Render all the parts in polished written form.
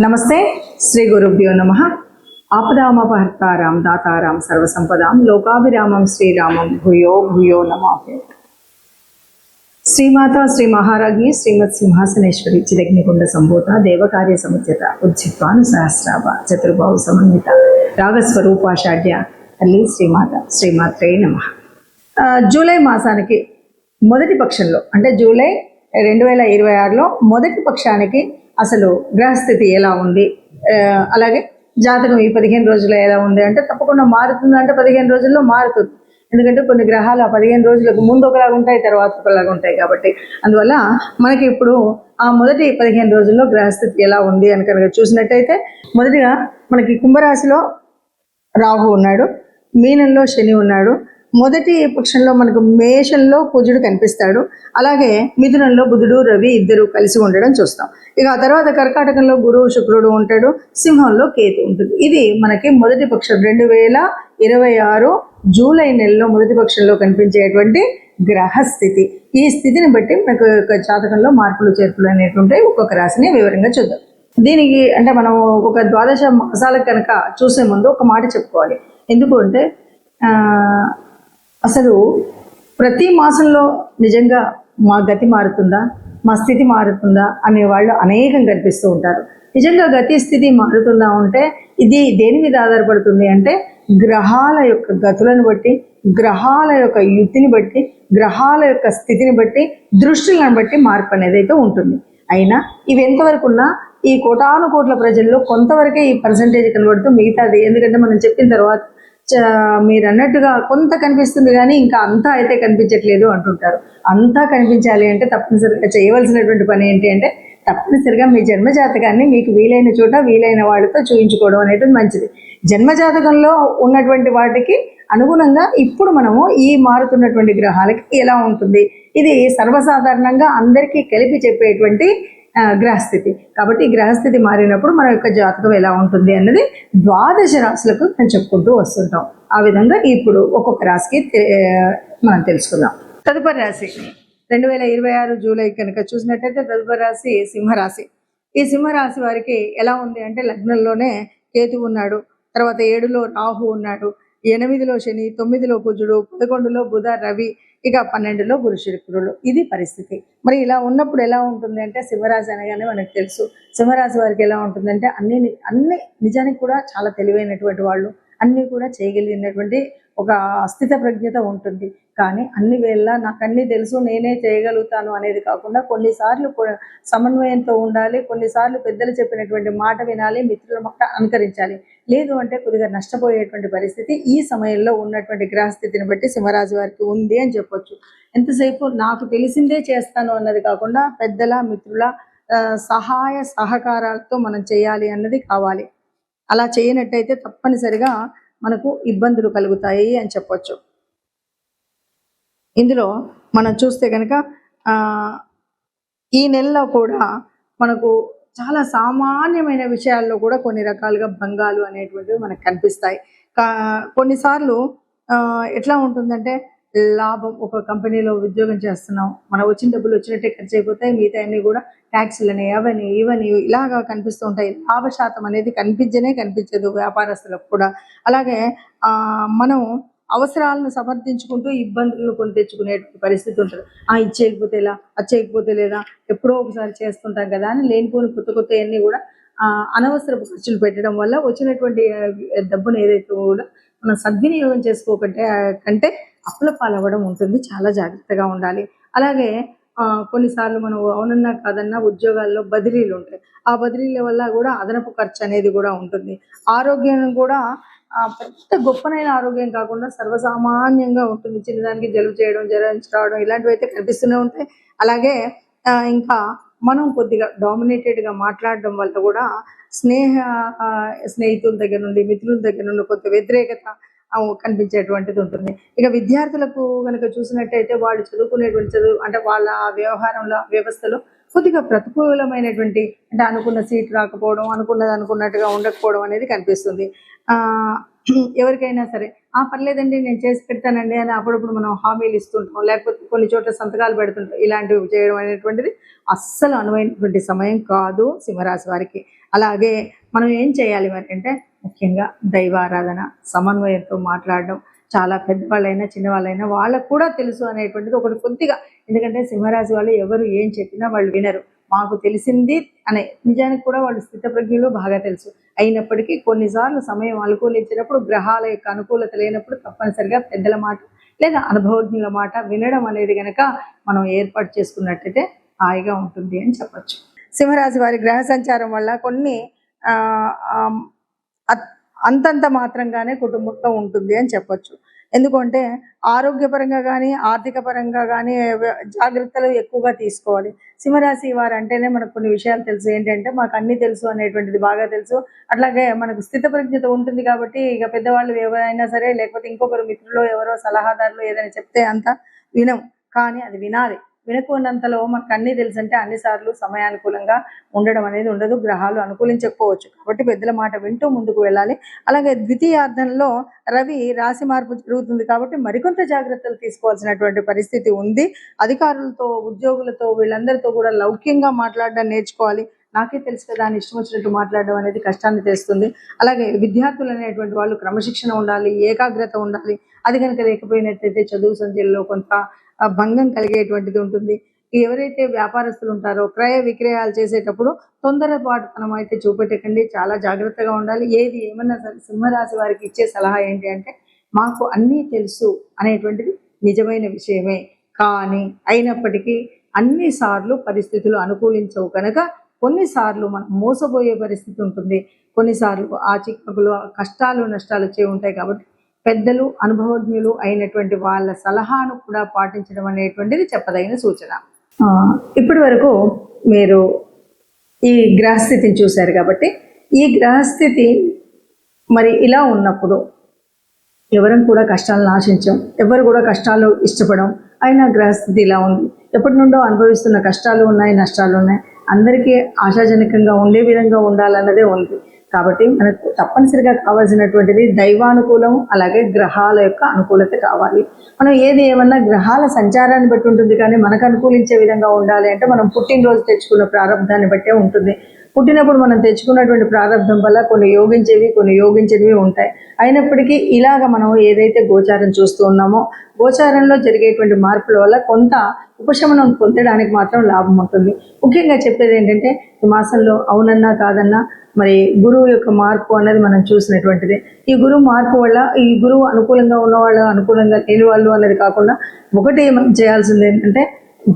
నమస్తే. శ్రీ గురుభ్యో నమః. ఆపదామపహర్తారాం దాతారాం సర్వసంపదాం లోకాభిరామం శ్రీరామం భూయో భూయో నమామి. శ్రీమాత శ్రీ మహారాజ్ఞి శ్రీమత్ సింహాసనేశ్వరి చిదగ్నికుండ సంభూత దేవకార్య సముద్యత ఉజ్జిత్వాను సహస్రాభ చతుర్బాహు సమన్విత రాగస్వరూపాషాఢ్య తల్లి శ్రీమాత శ్రీమాత్రే నమః. జూలై మాసానికి మొదటి పక్షంలో అంటే జూలై 2026లో మొదటి పక్షానికి అసలు గ్రహస్థితి ఎలా ఉంది, అలాగే జాతకం ఈ 15 రోజుల్లో ఎలా ఉంది అంటే తప్పకుండా మారుతుంది. అంటే 15 రోజుల్లో మారుతుంది. ఎందుకంటే కొన్ని గ్రహాలు ఆ 15 రోజులకు ముందు ఒకలాగా ఉంటాయి, తర్వాత ఒకలాగా ఉంటాయి. కాబట్టి అందువల్ల మనకి ఇప్పుడు ఆ మొదటి 15 రోజుల్లో గ్రహస్థితి ఎలా ఉంది అని కనుక చూసినట్టయితే మొదటిగా మనకి కుంభరాశిలో రాహు ఉన్నాడు, మీనంలో శని ఉన్నాడు. మొదటి పక్షంలో మనకు మేషంలో కుజుడు కనిపిస్తాడు, అలాగే మిథునంలో బుధుడు రవి ఇద్దరు కలిసి ఉండడం చూస్తాం. ఇక ఆ తర్వాత కర్కాటకంలో గురువు శుక్రుడు ఉంటాడు, సింహంలో కేతు ఉంటుంది. ఇది మనకి మొదటి పక్షం 2026 జూలై నెలలో మొదటి పక్షంలో కనిపించేటువంటి గ్రహస్థితి. ఈ స్థితిని బట్టి మనకు జాతకంలో మార్పులు చేర్పులు అనేటువంటి ఒక్కొక్క రాశిని వివరంగా చూద్దాం. దీనికి అంటే మనం ఒక ద్వాదశ మాసాలకు కనుక చూసే ముందు ఒక మాట చెప్పుకోవాలి. ఎందుకు అంటే అసలు ప్రతి మాసంలో నిజంగా మా గతి మారుతుందా, మా స్థితి మారుతుందా అనేవాళ్ళు అనేకం కనిపిస్తూ ఉంటారు. నిజంగా గతి స్థితి మారుతుందా అంటే ఇది దేని మీద ఆధారపడుతుంది అంటే గ్రహాల యొక్క గతులను బట్టి, గ్రహాల యొక్క యుతిని బట్టి, గ్రహాల యొక్క స్థితిని బట్టి, దృష్టిలను బట్టి మార్పు అనేది అయితే ఉంటుంది. అయినా ఇవి ఎంతవరకు ఉన్నా ఈ కోటాను కోట్ల ప్రజల్లో కొంతవరకే ఈ పర్సంటేజ్ కనబడుతూ మిగతాది, ఎందుకంటే మనం చెప్పిన తర్వాత మీరు అన్నట్టుగా కొంత కనిపిస్తుంది కానీ ఇంకా అంతా అయితే కనిపించట్లేదు అంటుంటారు. అంతా కనిపించాలి అంటే తప్పనిసరిగా చేయవలసినటువంటి పని ఏంటి అంటే తప్పనిసరిగా మీ జన్మజాతకాన్ని మీకు వీలైన చోట వీలైన వాళ్ళతో చూయించుకోవడం అనేది మంచిది. జన్మజాతకంలో ఉన్నటువంటి వాటికి అనుగుణంగా ఇప్పుడు మనము ఈ మారుతున్నటువంటి గ్రహాలకి ఎలా ఉంటుంది, ఇది సర్వసాధారణంగా అందరికీ కలిపి చెప్పేటువంటి గ్రహస్థితి. కాబట్టి గ్రహస్థితి మారినప్పుడు మన యొక్క జాతకం ఎలా ఉంటుంది అన్నది ద్వాదశ రాశులకు మనం చెప్పుకుంటూ వస్తుంటాం. ఆ విధంగా ఇప్పుడు ఒక్కొక్క రాశికి మనం తెలుసుకుందాం. తదుపరి రాశి 2026 జూలై కనుక చూసినట్టయితే తదుపరి రాశి సింహరాశి. ఈ సింహరాశి వారికి ఎలా ఉంది అంటే లగ్నంలోనే కేతు ఉన్నాడు, తర్వాత 7లో రాహు ఉన్నాడు, 8లో శని, 9లో కుజుడు, 11లో బుధ రవి, ఇక 12లో గురు శుక్రుడు. ఇది పరిస్థితి. మరి ఇలా ఉన్నప్పుడు ఎలా ఉంటుంది అంటే సింహరాశి అనగానే మనకు తెలుసు సింహరాశి వారికి ఎలా ఉంటుందంటే అన్ని నిజానికి కూడా చాలా తెలివైనటువంటి వాళ్ళు, అన్నీ కూడా చేయగలిగినటువంటి ఒక స్థిత ప్రజ్ఞత ఉంటుంది. కానీ అన్ని వేళ నాకు అన్నీ తెలుసు నేనే చేయగలుగుతాను అనేది కాకుండా కొన్నిసార్లు సమన్వయంతో ఉండాలి, కొన్నిసార్లు పెద్దలు చెప్పినటువంటి మాట వినాలి, మిత్రుల మాట అనుకరించాలి. లేదు అంటే కొద్దిగా నష్టపోయేటువంటి పరిస్థితి ఈ సమయంలో ఉన్నటువంటి గ్రహస్థితిని బట్టి సింహరాశి వారికి ఉంది అని చెప్పొచ్చు. ఎంతసేపు నాకు తెలిసిందే చేస్తాను అన్నది కాకుండా పెద్దల మిత్రుల సహాయ సహకారాలతో మనం చేయాలి అన్నది కావాలి. అలా చేయనట్టయితే తప్పనిసరిగా మనకు ఇబ్బందులు కలుగుతాయి అని చెప్పొచ్చు. ఇందులో మనం చూస్తే కనుక ఈ నెలలో కూడా మనకు చాలా సామాన్యమైన విషయాల్లో కూడా కొన్ని రకాలుగా భంగాలు అనేటువంటివి మనకు కనిపిస్తాయి. కొన్నిసార్లు ఎట్లా ఉంటుందంటే లాభం, ఒక కంపెనీలో ఉద్యోగం చేస్తున్నాం, మన వచ్చిన డబ్బులు వచ్చినట్టే ఖర్చు అయిపోతాయి, మిగతా అన్నీ కూడా ట్యాక్సులని అవని ఇవని ఇలాగా కనిపిస్తూ ఉంటాయి. లాభ శాతం అనేది కనిపించదు వ్యాపారస్తులకు కూడా. అలాగే మనం అవసరాలను సమర్థించుకుంటూ ఇబ్బందులను కొని తెచ్చుకునేటువంటి పరిస్థితి ఉంటుంది. ఇది చేయకపోతే ఎలా, అది చేయకపోతే లేదా, ఎప్పుడో ఒకసారి చేస్తుంటాం కదా అని లేనిపోని కొత్త అన్నీ కూడా అనవసరపు ఖర్చులు పెట్టడం వల్ల వచ్చినటువంటి డబ్బును ఏదైతే కూడా మనం సద్వినియోగం కంటే అప్పుల పాలవ్వడం ఉంటుంది. చాలా జాగ్రత్తగా ఉండాలి. అలాగే కొన్నిసార్లు మనం అవునన్నా కాదన్నా ఉద్యోగాల్లో బదిలీలు ఉంటాయి. ఆ బదిలీల వల్ల కూడా అదనపు ఖర్చు అనేది కూడా ఉంటుంది. ఆరోగ్యం కూడా పెద్ద గొప్పనైన ఆరోగ్యం కాకుండా సర్వసామాన్యంగా ఉంటుంది. చిన్నదానికి జలుబు చేయడం, జ్వరం రావడం ఇలాంటివి అయితే కనిపిస్తూనే ఉంటాయి. అలాగే ఇంకా మనం కొద్దిగా డామినేటెడ్గా మాట్లాడడం వల్ల కూడా స్నేహితుల దగ్గర నుండి మిత్రుల దగ్గర నుండి కొంత వ్యతిరేకత కనిపించేటువంటిది ఉంటుంది. ఇక విద్యార్థులకు కనుక చూసినట్టయితే వాళ్ళు చదువుకునేటువంటి చదువు అంటే వాళ్ళ వ్యవహారంలో వ్యవస్థలో కొద్దిగా ప్రతికూలమైనటువంటి అంటే అనుకున్న సీట్ రాకపోవడం, అనుకున్నట్టుగా ఉండకపోవడం అనేది కనిపిస్తుంది. ఎవరికైనా సరే పర్లేదండి నేను చేసి పెడతానండి అని అప్పుడప్పుడు మనం హామీలు ఇస్తుంటాం, లేకపోతే కొన్ని చోట్ల సంతకాలు పెడుతుంటాం. ఇలాంటివి చేయడం అనేటువంటిది అస్సలు అనువైనటువంటి సమయం కాదు సింహరాశి వారికి. అలాగే మనం ఏం చేయాలి మరి అంటే ముఖ్యంగా దైవారాధన, సమన్వయంతో మాట్లాడడం. చాలా పెద్దవాళ్ళైనా చిన్నవాళ్ళైనా వాళ్ళకు కూడా తెలుసు అనేటువంటిది ఒకటి కొద్దిగా, ఎందుకంటే సింహరాశి వాళ్ళు ఎవరు ఏం చెప్పినా వాళ్ళు వినరు. మాకు తెలిసింది అనే నిజానికి కూడా వాళ్ళు స్థితప్రజ్ఞులు బాగా తెలుసు. అయినప్పటికీ కొన్నిసార్లు సమయం అనుకూలించినప్పుడు, గ్రహాల యొక్క అనుకూలత లేనప్పుడు తప్పనిసరిగా పెద్దల మాట లేదా అనుభవజ్ఞుల మాట వినడం అనేది కనుక మనం ఏర్పాటు చేసుకున్నట్టయితే హాయిగా ఉంటుంది అని చెప్పచ్చు. సింహరాశి వారి గ్రహ సంచారం వల్ల కొన్ని అంతంత మాత్రంగానే కుటుంబంలో ఉంటుంది అని చెప్పచ్చు. ఎందుకంటే ఆరోగ్యపరంగా కానీ ఆర్థిక పరంగా కానీ జాగ్రత్తలు ఎక్కువగా తీసుకోవాలి. సింహరాశి వారు అంటేనే మనకు కొన్ని విషయాలు తెలుసు. ఏంటంటే మాకు అన్నీ తెలుసు అనేటువంటిది బాగా తెలుసు. అట్లాగే మనకు స్థితప్రజ్ఞత ఉంటుంది కాబట్టి ఇక పెద్దవాళ్ళు ఎవరైనా సరే, లేకపోతే ఇంకొకరు మిత్రులు ఎవరో సలహాదారులు ఏదైనా చెప్తే అంతా వినం, కానీ అది వినాలి. వినకున్నంతలో మనకు అన్నీ తెలుసు అంటే అన్నిసార్లు సమయానుకూలంగా ఉండడం అనేది ఉండదు, గ్రహాలు అనుకూలించకపోవచ్చు. కాబట్టి పెద్దల మాట వింటూ ముందుకు వెళ్ళాలి. అలాగే ద్వితీయార్థంలో రవి రాశి మార్పు జరుగుతుంది కాబట్టి మరికొంత జాగ్రత్తలు తీసుకోవాల్సినటువంటి పరిస్థితి ఉంది. అధికారులతో, ఉద్యోగులతో, వీళ్ళందరితో కూడా లౌక్యంగా మాట్లాడడం నేర్చుకోవాలి. నాకే తెలుసు కదా అని ఇష్టం వచ్చినట్టు మాట్లాడడం అనేది కష్టాన్ని తెస్తుంది. అలాగే విద్యార్థులు అనేటువంటి వాళ్ళు క్రమశిక్షణ ఉండాలి, ఏకాగ్రత ఉండాలి. అది కనుక లేకపోయినట్లయితే చదువు సంధ్యల్లో కొంత భంగం కలిగేటువంటిది ఉంటుంది. ఎవరైతే వ్యాపారస్తులు ఉంటారో క్రయ విక్రయాలు చేసేటప్పుడు తొందరపాటుతనం అయితే చూపెట్టకండి, చాలా జాగ్రత్తగా ఉండాలి. ఏది ఏమన్నా సరే సింహరాశి వారికి ఇచ్చే సలహా ఏంటి అంటే మాకు అన్నీ తెలుసు అనేటువంటిది నిజమైన విషయమే, కానీ అయినప్పటికీ అన్నిసార్లు పరిస్థితులు అనుకూలించవు కనుక కొన్నిసార్లు మనం మోసపోయే పరిస్థితి ఉంటుంది. కొన్నిసార్లు ఆ చిక్కులు, కష్టాలు, నష్టాలు వచ్చే ఉంటాయి. కాబట్టి పెద్దలు, అనుభవజ్ఞులు అయినటువంటి వాళ్ళ సలహాను కూడా పాటించడం అనేటువంటిది చెప్పదగిన సూచన. ఇప్పటి వరకు మీరు ఈ గ్రహస్థితిని చూశారు కాబట్టి ఈ గ్రహస్థితి మరి ఇలా ఉన్నప్పుడు ఎవరం కూడా కష్టాలను ఆశించాం, ఎవరు కూడా కష్టాలు ఇష్టపడం. అయినా గ్రహస్థితి ఇలా ఉంది. ఎప్పటి నుండో అనుభవిస్తున్న కష్టాలు ఉన్నాయి, నష్టాలు ఉన్నాయి. అందరికీ ఆశాజనకంగా ఉండే విధంగా ఉండాలన్నదే ఉంది. కాబట్టి మనకు తప్పనిసరిగా కావాల్సినటువంటిది దైవానుకూలం, అలాగే గ్రహాల యొక్క అనుకూలత కావాలి. మనం ఏది ఏమన్నా గ్రహాల సంచారాన్ని బట్టి ఉంటుంది, కానీ మనకు అనుకూలించే విధంగా ఉండాలి అంటే మనం పుట్టినరోజు తెచ్చుకున్న ప్రారంభాన్ని బట్టే ఉంటుంది. పుట్టినప్పుడు మనం తెచ్చుకున్నటువంటి ప్రారంభం వల్ల కొన్ని యోగించేవి, కొన్ని యోగించేవి ఉంటాయి. అయినప్పటికీ ఇలాగ మనం ఏదైతే గోచారం చూస్తూ ఉన్నామో గోచారంలో జరిగేటువంటి మార్పుల వల్ల కొంత ఉపశమనం పొందడానికి మాత్రం లాభం ఉంటుంది. ముఖ్యంగా చెప్పేది ఏంటంటే ఈ మాసంలో అవునన్నా కాదన్నా మరి గురువు యొక్క మార్పు అనేది మనం చూసినటువంటిది. ఈ గురువు మార్పు వల్ల ఈ గురువు అనుకూలంగా ఉన్నవాళ్ళు, అనుకూలంగా లేని వాళ్ళు అనేది కాకుండా ఒకటి మనం చేయాల్సింది ఏంటంటే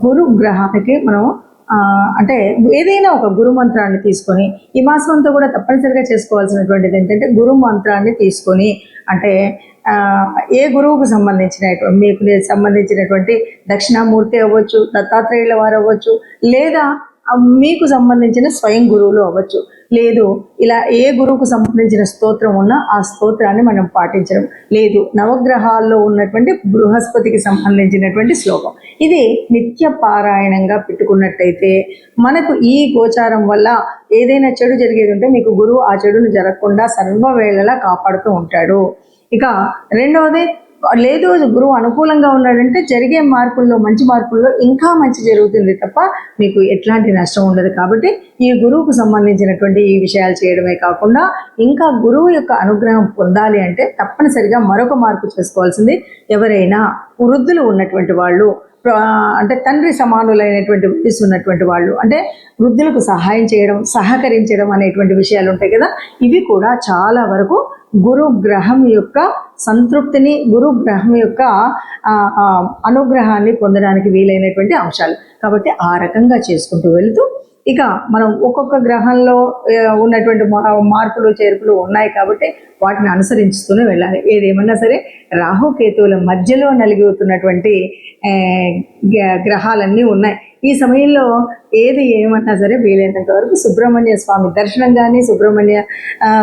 గురు గ్రహానికి మనం అంటే ఏదైనా ఒక గురు మంత్రాన్ని తీసుకొని ఈ మాసం అంతా కూడా తప్పనిసరిగా చేసుకోవాల్సినటువంటిది ఏంటంటే గురు మంత్రాన్ని తీసుకొని, అంటే ఏ గురువుకు సంబంధించినటువంటి మీకు సంబంధించినటువంటి దక్షిణామూర్తి అవ్వచ్చు, దత్తాత్రేయుల వారు అవ్వచ్చు, లేదా మీకు సంబంధించిన స్వయం గురువులు అవ్వచ్చు, లేదు ఇలా ఏ గురువుకు సంబంధించిన స్తోత్రం ఉన్నా ఆ స్తోత్రాన్ని మనం పాటించడం, లేదు నవగ్రహాల్లో ఉన్నటువంటి బృహస్పతికి సంబంధించినటువంటి శ్లోకం, ఇది నిత్య పారాయణంగా పెట్టుకున్నట్టయితే మనకు ఈ గోచారం వల్ల ఏదైనా చెడు జరిగేది ఉంటే మీకు గురువు ఆ చెడును జరగకుండా సర్వవేళలా కాపాడుతూ ఉంటాడు. ఇక రెండవది, లేదు గురువు అనుకూలంగా ఉన్నాడంటే జరిగే మార్పుల్లో, మంచి మార్పుల్లో ఇంకా మంచి జరుగుతుంది తప్ప మీకు ఎట్లాంటి నష్టం ఉండదు. కాబట్టి ఈ గురువుకు సంబంధించినటువంటి ఈ విషయాలు చేయడమే కాకుండా ఇంకా గురువు యొక్క అనుగ్రహం పొందాలి అంటే తప్పనిసరిగా మరొక మార్పు చేసుకోవాల్సింది, ఎవరైనా వృద్ధులు ఉన్నటువంటి వాళ్ళు, అంటే తండ్రి సమానులైనటువంటి వయసు ఉన్నటువంటి వాళ్ళు, అంటే వృద్ధులకు సహాయం చేయడం, సహకరించడం అనేటువంటి విషయాలు ఉంటాయి కదా, ఇవి కూడా చాలా వరకు గురు గ్రహం యొక్క సంతృప్తిని, గురు గ్రహం యొక్క అనుగ్రహాన్ని పొందడానికి వీలైనటువంటి అంశాలు. కాబట్టి ఆ రకంగా చేసుకుంటూ వెళుతూ ఇక మనం ఒక్కొక్క గ్రహంలో ఉన్నటువంటి మార్పులు చేర్పులు ఉన్నాయి కాబట్టి వాటిని అనుసరించుతూనే వెళ్ళాలి. ఏదేమన్నా సరే రాహుకేతువుల మధ్యలో నలిగిపోతున్నటువంటి గ్రహాలన్నీ ఉన్నాయి. ఈ సమయంలో ఏది ఏమన్నా సరే వీలైనంత వరకు సుబ్రహ్మణ్య స్వామి దర్శనం కానీ, సుబ్రహ్మణ్య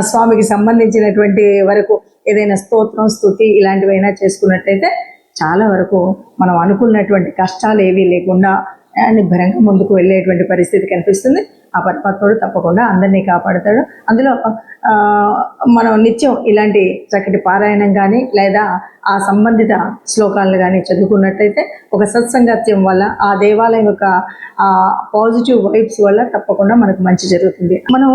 స్వామికి సంబంధించినటువంటి వరకు ఏదైనా స్తోత్రం, స్తుతి ఇలాంటివైనా చేసుకున్నట్టయితే చాలా వరకు మనం అనుకున్నటువంటి కష్టాలు ఏవీ లేకుండా నిబ్బరంగా ముందుకు వెళ్ళేటువంటి పరిస్థితి కనిపిస్తుంది. ఆ పరమాత్ముడు తప్పకుండా అందరినీ కాపాడుతాడు. అందులో మనం నిత్యం ఇలాంటి చక్కటి పారాయణం కానీ లేదా ఆ సంబంధిత శ్లోకాలను కానీ చదువుకున్నట్టయితే ఒక సత్సంగత్యం వల్ల ఆ దేవాలయం యొక్క పాజిటివ్ వైబ్స్ వల్ల తప్పకుండా మనకు మంచి జరుగుతుంది. మనం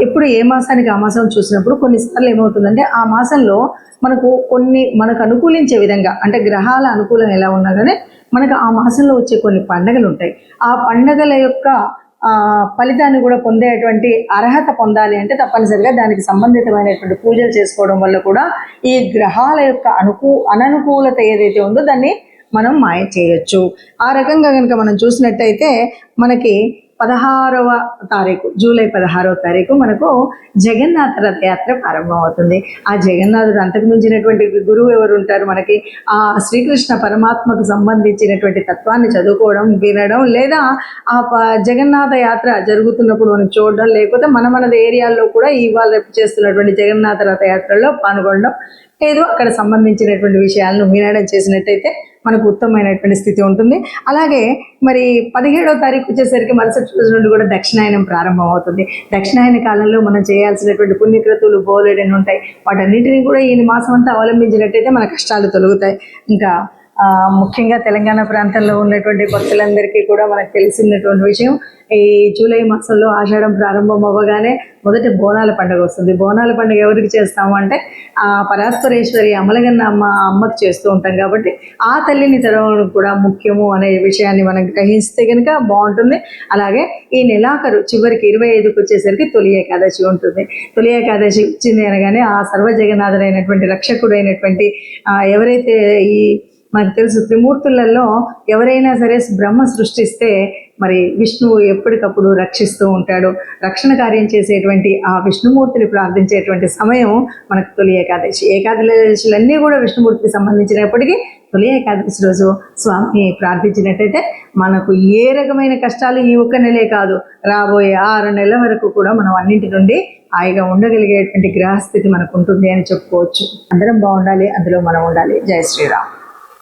ఎప్పుడు ఏ మాసానికి ఆ మాసం చూసినప్పుడు కొన్నిసార్లు ఏమవుతుందంటే ఆ మాసంలో మనకు అనుకూలించే విధంగా, అంటే గ్రహాల అనుకూలం ఎలా ఉన్నా కానీ మనకు ఆ మాసంలో వచ్చే కొన్ని పండగలు ఉంటాయి. ఆ పండగల యొక్క ఫలితాన్ని కూడా పొందేటువంటి అర్హత పొందాలి అంటే తప్పనిసరిగా దానికి సంబంధితమైనటువంటి పూజలు చేసుకోవడం వల్ల కూడా ఈ గ్రహాల యొక్క అననుకూలత ఏదైతే ఉందో దాన్ని మనం మాయ చేయొచ్చు. ఆ రకంగా కనుక మనం చూసినట్టయితే మనకి 16వ తారీఖు, జూలై 16వ తారీఖు మనకు జగన్నాథ రథయాత్ర ప్రారంభం అవుతుంది. ఆ జగన్నాథుడు అంతకు మించినటువంటి గురువు ఎవరు ఉంటారు మనకి? ఆ శ్రీకృష్ణ పరమాత్మకు సంబంధించినటువంటి తత్వాన్ని చదువుకోవడం, వినడం, లేదా ఆ జగన్నాథ యాత్ర జరుగుతున్నప్పుడు మనం చూడడం, లేకపోతే మన ఏరియాల్లో కూడా ఇవాళ రేపు చేస్తున్నటువంటి జగన్నాథ రథయాత్రలో పాల్గొనడం, ఏదో అక్కడ సంబంధించినటువంటి విషయాలను వినడం చేసినట్టయితే మనకు ఉత్తమమైనటువంటి స్థితి ఉంటుంది. అలాగే మరి 17వ తారీఖు వచ్చేసరికి మరుసటి రోజు నుండి కూడా దక్షిణాయనం ప్రారంభం అవుతుంది. దక్షిణాయన కాలంలో మనం చేయాల్సినటువంటి పుణ్యక్రతువులు బోలెడని ఉంటాయి. వాటన్నిటిని కూడా ఈ మాసం అంతా అవలంబించినట్టయితే మన కష్టాలు తొలగుతాయి. ఇంకా ముఖ్యంగా తెలంగాణ ప్రాంతంలో ఉన్నటువంటి భక్తులందరికీ కూడా మనకు తెలిసినటువంటి విషయం, ఈ జూలై మాసంలో ఆషాఢం ప్రారంభం అవ్వగానే మొదటి బోనాల పండుగ వస్తుంది. బోనాల పండుగ ఎవరికి చేస్తాము అంటే ఆ పరాత్పరేశ్వరి అమలగన్న అమ్మకి చేస్తూ ఉంటాం. కాబట్టి ఆ తల్లిని తెరవడం కూడా ముఖ్యము అనే విషయాన్ని మనం గ్రహిస్తే కనుక బాగుంటుంది. అలాగే ఈ నెలాఖరు చివరికి 25కి వచ్చేసరికి తొలి ఏకాదశి ఉంటుంది. తొలి ఏకాదశి వచ్చింది అనగానే ఆ సర్వజగన్నాథుడైనటువంటి రక్షకుడైనటువంటి ఎవరైతే ఈ మనకు తెలుసు త్రిమూర్తులలో ఎవరైనా సరే బ్రహ్మ సృష్టిస్తే మరి విష్ణువు ఎప్పటికప్పుడు రక్షిస్తూ ఉంటాడు. రక్షణ కార్యం చేసేటువంటి ఆ విష్ణుమూర్తిని ప్రార్థించేటువంటి సమయం మనకు తొలి ఏకాదశి. ఏకాదశులన్నీ కూడా విష్ణుమూర్తికి సంబంధించినప్పటికీ తొలి ఏకాదశి రోజు స్వామిని ప్రార్థించినట్టయితే మనకు ఏ రకమైన కష్టాలు ఈ ఒక్క నెలే కాదు, రాబోయే 6 నెలల వరకు కూడా మనం అన్నింటి నుండి హాయిగా ఉండగలిగేటువంటి గ్రహస్థితి మనకు ఉంటుంది అని చెప్పుకోవచ్చు. అందరం బాగుండాలి, అందులో మనం ఉండాలి. జై శ్రీరామ్.